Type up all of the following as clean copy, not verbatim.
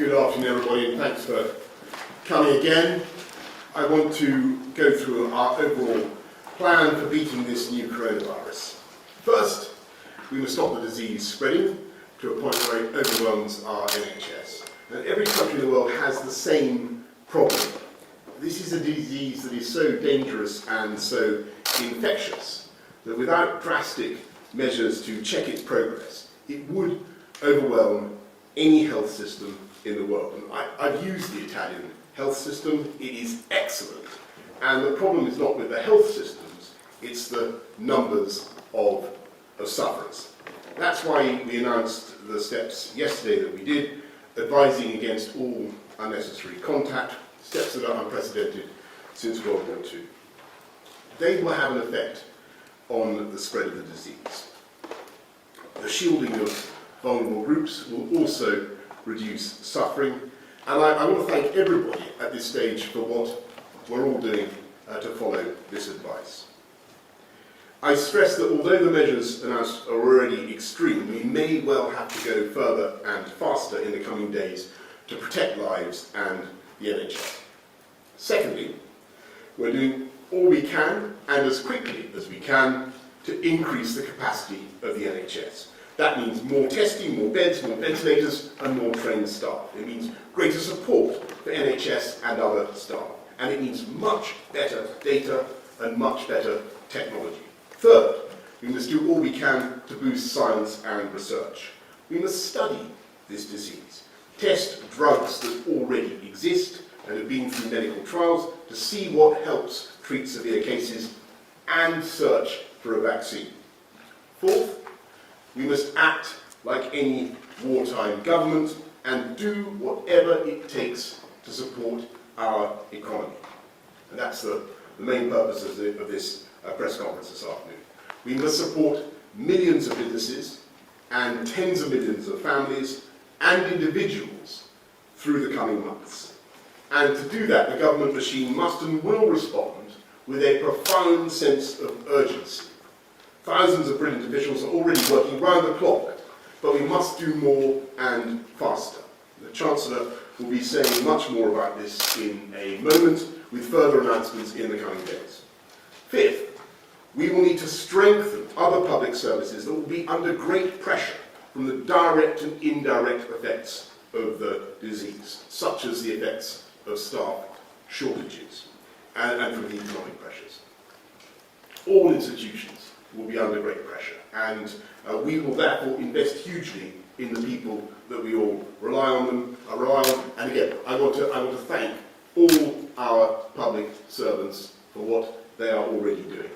Good afternoon, everybody, and thanks for coming again. I want to go through our overall plan for beating this new coronavirus. First, we must stop the disease spreading to a point where it overwhelms our NHS. And every country in the world has the same problem. This is a disease that is so dangerous and so infectious that without drastic measures to check its progress, it would overwhelm any health system in the world. And I've used the Italian health system. It is excellent. And the problem is not with the health systems, it's the numbers of sufferers. That's why we announced the steps yesterday that we did, advising against all unnecessary contact, steps that are unprecedented since World War II. They will have an effect on the spread of the disease. The shielding of vulnerable groups will also reduce suffering, and I want to thank everybody at this stage for what we're all doing to follow this advice. I stress that although the measures announced are already extreme, we may well have to go further and faster in the coming days to protect lives and the NHS. Secondly, we're doing all we can and as quickly as we can to increase the capacity of the NHS. That means more testing, more beds, more ventilators and more trained staff. It means greater support for NHS and other staff. And it means much better data and much better technology. Third, we must do all we can to boost science and research. We must study this disease, test drugs that already exist and have been through medical trials to see what helps treat severe cases and search for a vaccine. Fourth, we must act like any wartime government and do whatever it takes to support our economy. And that's the main purpose of this press conference this afternoon. We must support millions of businesses and tens of millions of families and individuals through the coming months. And to do that, the government machine must and will respond with a profound sense of urgency. Thousands of brilliant officials are already working round the clock, but we must do more and faster. The Chancellor will be saying much more about this in a moment, with further announcements in the coming days. Fifth, we will need to strengthen other public services that will be under great pressure from the direct and indirect effects of the disease, such as the effects of staff shortages and from the economic pressures. All institutions will be under great pressure, and we will therefore invest hugely in the people that we all rely on. And again, I want to thank all our public servants for what they are already doing.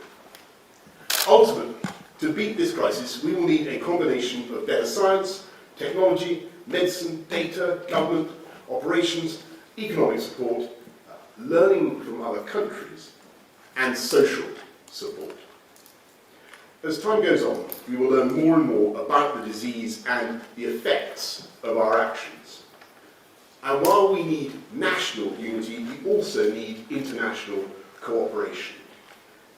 Ultimately, to beat this crisis, we will need a combination of better science, technology, medicine, data, government, operations, economic support, learning from other countries, and social support. As time goes on, we will learn more and more about the disease and the effects of our actions. And while we need national unity, we also need international cooperation.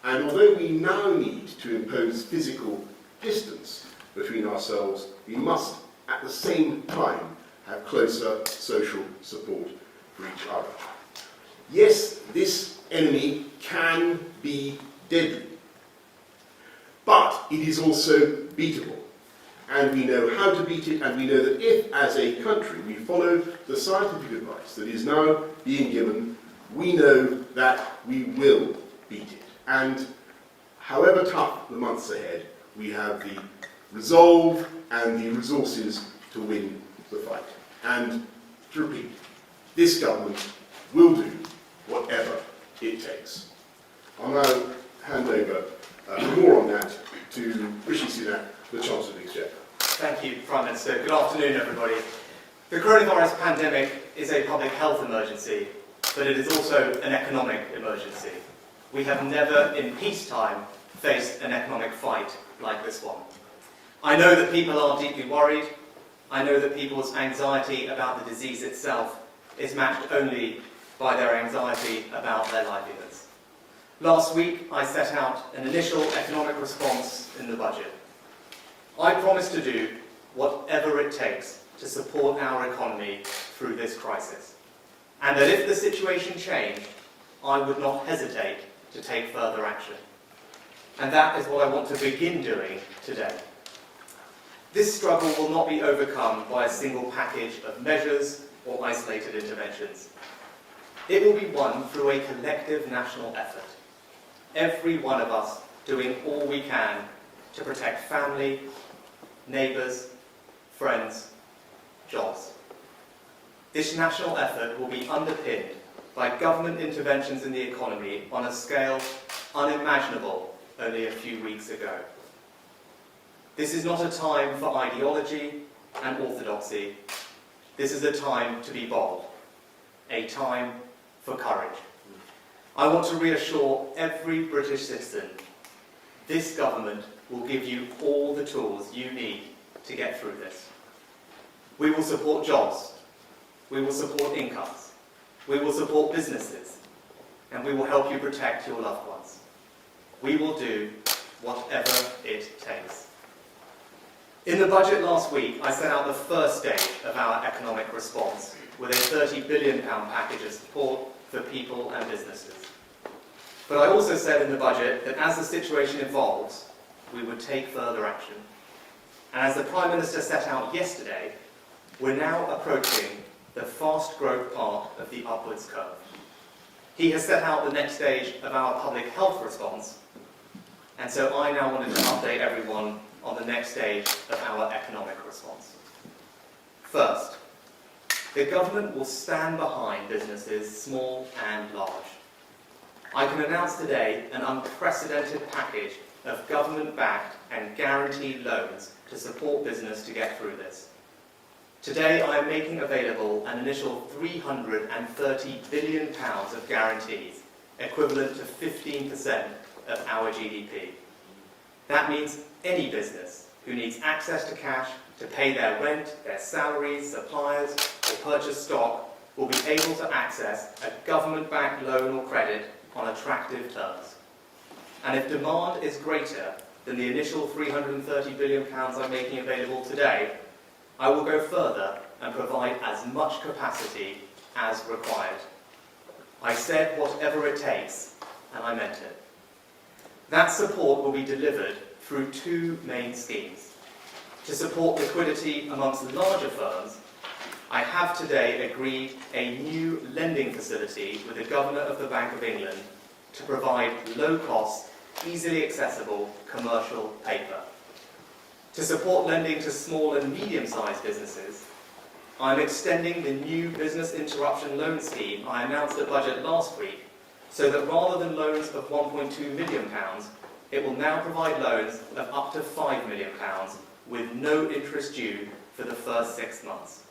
And although we now need to impose physical distance between ourselves, we must at the same time have closer social support for each other. Yes, this enemy can be deadly, but it is also beatable. And we know how to beat it, and we know that if, as a country, we follow the scientific advice that is now being given, we know that we will beat it. And however tough the months ahead, we have the resolve and the resources to win the fight. And to repeat, this government will do whatever it takes. I'll now hand over for more on that to Rishi Sunak, the Chancellor of the Exchequer. Thank you, Prime Minister. Good afternoon, everybody. The coronavirus pandemic is a public health emergency, but it is also an economic emergency. We have never in peacetime faced an economic fight like this one. I know that people are deeply worried. I know that people's anxiety about the disease itself is matched only by their anxiety about their livelihoods. Last week, I set out an initial economic response in the budget. I promise to do whatever it takes to support our economy through this crisis. And that if the situation changed, I would not hesitate to take further action. And that is what I want to begin doing today. This struggle will not be overcome by a single package of measures or isolated interventions. It will be won through a collective national effort. Every one of us doing all we can to protect family, neighbours, friends, jobs. This national effort will be underpinned by government interventions in the economy on a scale unimaginable only a few weeks ago. This is not a time for ideology and orthodoxy. This is a time to be bold, a time for courage. I want to reassure every British citizen, this government will give you all the tools you need to get through this. We will support jobs, we will support incomes, we will support businesses, and we will help you protect your loved ones. We will do whatever it takes. In the budget last week, I set out the first stage of our economic response with a £30 billion package of support for people and businesses. But I also said in the budget that as the situation evolves, we would take further action. And as the Prime Minister set out yesterday, we're now approaching the fast growth part of the upwards curve. He has set out the next stage of our public health response, and so I now wanted to update everyone on the next stage of our economic response. First, the government will stand behind businesses small and large. I can announce today an unprecedented package of government-backed and guaranteed loans to support business to get through this. Today I am making available an initial £330 billion of guarantees, equivalent to 15% of our GDP. That means any business who needs access to cash to pay their rent, their salaries, suppliers, or purchase stock will be able to access a government-backed loan or credit on attractive terms. And if demand is greater than the initial £330 billion I'm making available today, I will go further and provide as much capacity as required. I said whatever it takes, and I meant it. That support will be delivered through two main schemes. To support liquidity amongst larger firms, I have today agreed a new lending facility with the Governor of the Bank of England to provide low-cost, easily accessible commercial paper. To support lending to small and medium-sized businesses, I'm extending the new business interruption loan scheme I announced at budget last week, so that rather than loans of £1.2 million, it will now provide loans of up to £5 million with no interest due for the first 6 months.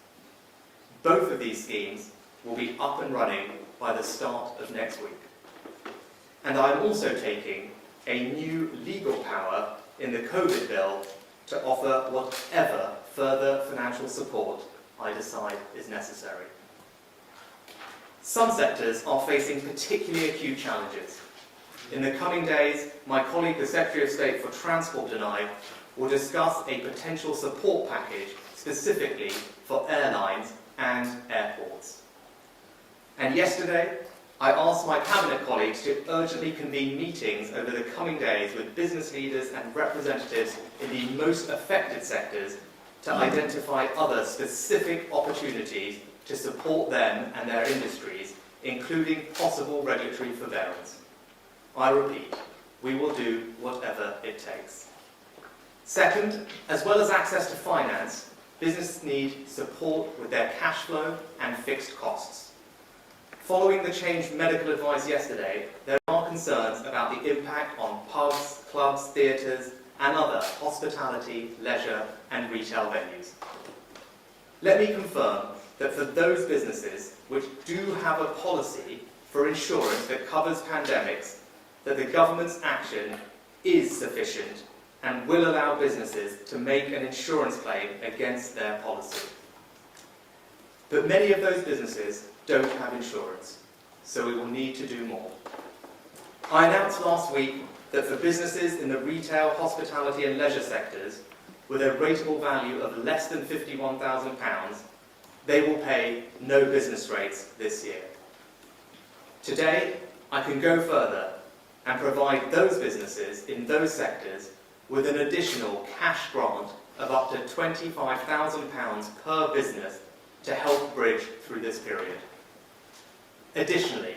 Both of these schemes will be up and running by the start of next week. And I'm also taking a new legal power in the COVID bill to offer whatever further financial support I decide is necessary. Some sectors are facing particularly acute challenges. In the coming days, my colleague, the Secretary of State for Transport and I, will discuss a potential support package specifically for airlines and airports. And yesterday, I asked my Cabinet colleagues to urgently convene meetings over the coming days with business leaders and representatives in the most affected sectors to identify other specific opportunities to support them and their industries, including possible regulatory forbearance. I repeat, we will do whatever it takes. Second, as well as access to finance, businesses need support with their cash flow and fixed costs. Following the changed medical advice yesterday, there are concerns about the impact on pubs, clubs, theatres, and other hospitality, leisure, and retail venues. Let me confirm that for those businesses which do have a policy for insurance that covers pandemics, that the government's action is sufficient and will allow businesses to make an insurance claim against their policy. But many of those businesses don't have insurance, so we will need to do more. I announced last week that for businesses in the retail, hospitality and leisure sectors, with a rateable value of less than £51,000, they will pay no business rates this year. Today, I can go further and provide those businesses in those sectors with an additional cash grant of up to £25,000 per business to help bridge through this period. Additionally,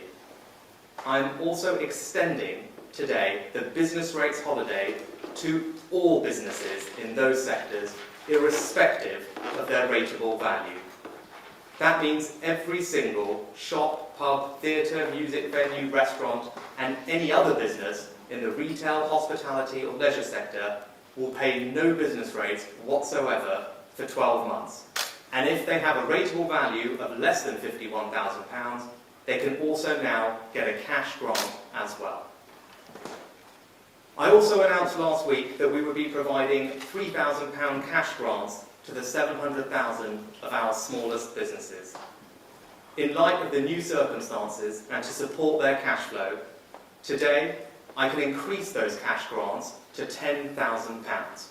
I'm also extending today the business rates holiday to all businesses in those sectors, irrespective of their rateable value. That means every single shop, pub, theatre, music venue, restaurant, and any other business in the retail, hospitality or leisure sector will pay no business rates whatsoever for 12 months. And if they have a rateable value of less than £51,000, they can also now get a cash grant as well. I also announced last week that we would be providing £3,000 cash grants to the 700,000 of our smallest businesses. In light of the new circumstances and to support their cash flow, today I can increase those cash grants to £10,000.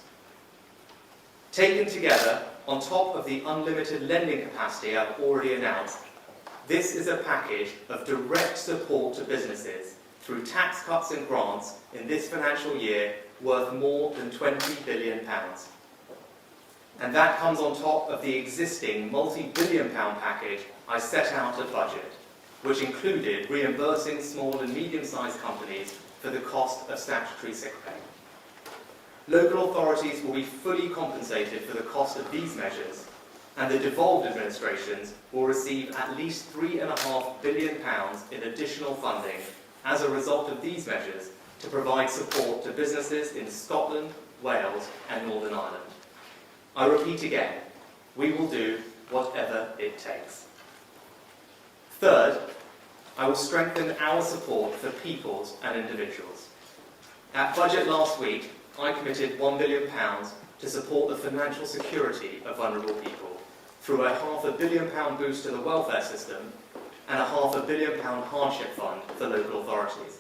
Taken together, on top of the unlimited lending capacity I've already announced, this is a package of direct support to businesses through tax cuts and grants in this financial year worth more than £20 billion. And that comes on top of the existing multi-billion-pound package I set out at budget, which included reimbursing small and medium-sized companies for the cost of statutory sick pay. Local authorities will be fully compensated for the cost of these measures, and the devolved administrations will receive at least £3.5 billion in additional funding as a result of these measures to provide support to businesses in Scotland, Wales and Northern Ireland. I repeat again, we will do whatever it takes. Third, I will strengthen our support for peoples and individuals. At budget last week, I committed £1 billion to support the financial security of vulnerable people through a £500 million boost to the welfare system and a £500 million hardship fund for local authorities.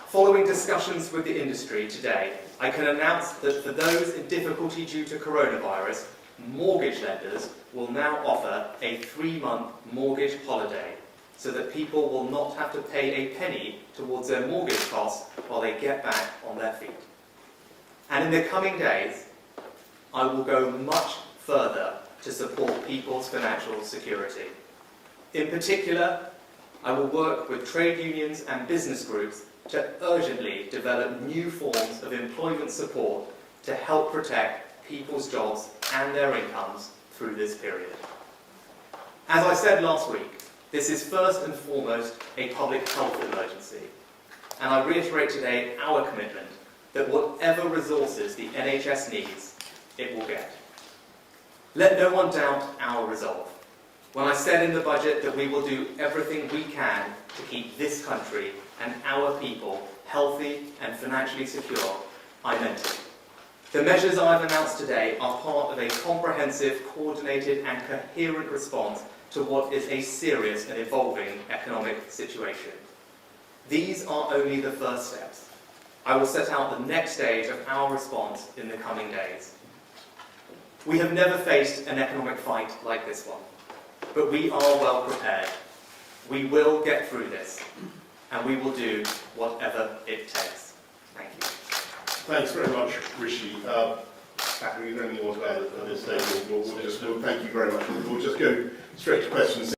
Following discussions with the industry today, I can announce that for those in difficulty due to coronavirus, mortgage lenders will now offer a 3-month mortgage holiday so that people will not have to pay a penny towards their mortgage costs while they get back on their feet. And in the coming days, I will go much further to support people's financial security. In particular, I will work with trade unions and business groups to urgently develop new forms of employment support to help protect people's jobs and their incomes through this period. As I said last week, this is first and foremost a public health emergency, and I reiterate today our commitment that whatever resources the NHS needs, it will get. Let no one doubt our resolve. When I said in the budget that we will do everything we can to keep this country and our people healthy and financially secure, I meant it. The measures I've announced today are part of a comprehensive, coordinated and coherent response to what is a serious and evolving economic situation. These are only the first steps. I will set out the next stage of our response in the coming days. We have never faced an economic fight like this one, but we are well prepared. We will get through this, and we will do whatever it takes. Thank you. Thanks very much, Rishi. Catherine, you don't need more to add at this stage. We'll thank you very much. We'll just go straight to questions.